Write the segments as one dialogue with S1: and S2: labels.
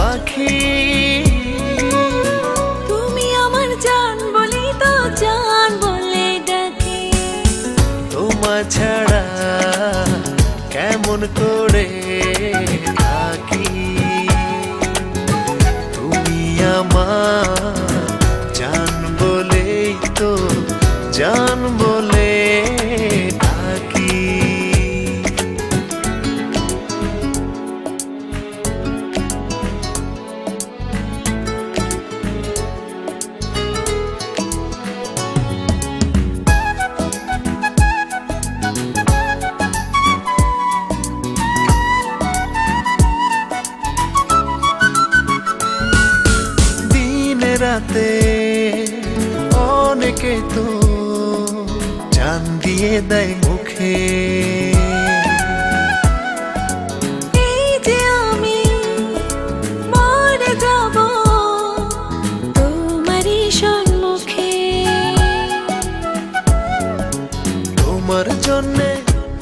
S1: পাখি।
S2: তুমি আমার জান বলি তো জান বলে ডাকি।
S1: তোমার ছাড়া কেমন করে থাকি। তুমি আমার জান বলেই তো জান বলে ডাকি। রাতে অনেকে তো জান দিয়ে দেয় মুখে।
S2: এই যে আমি মরে যাব তোমারই সম্মুখে।
S1: তোমার জন্যে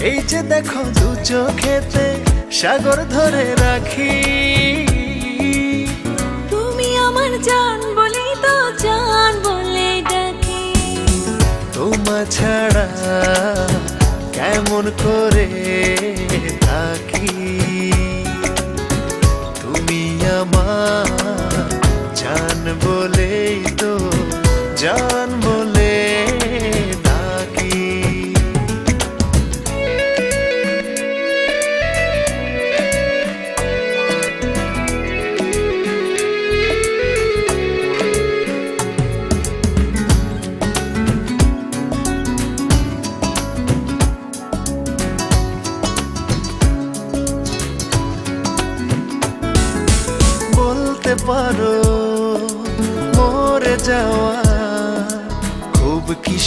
S1: এই যে দেখো দু চোখেতে সাগর ধরে রাখি।
S2: তুমি আমার জান বলি তো জান বলে ডাকি।
S1: তোমার ছাড়া কেমন করে থাকি। তুমি আমার জান বলেই তো জান বলে ডাকি। বলতে পারো মরে যাওয়া খুব কি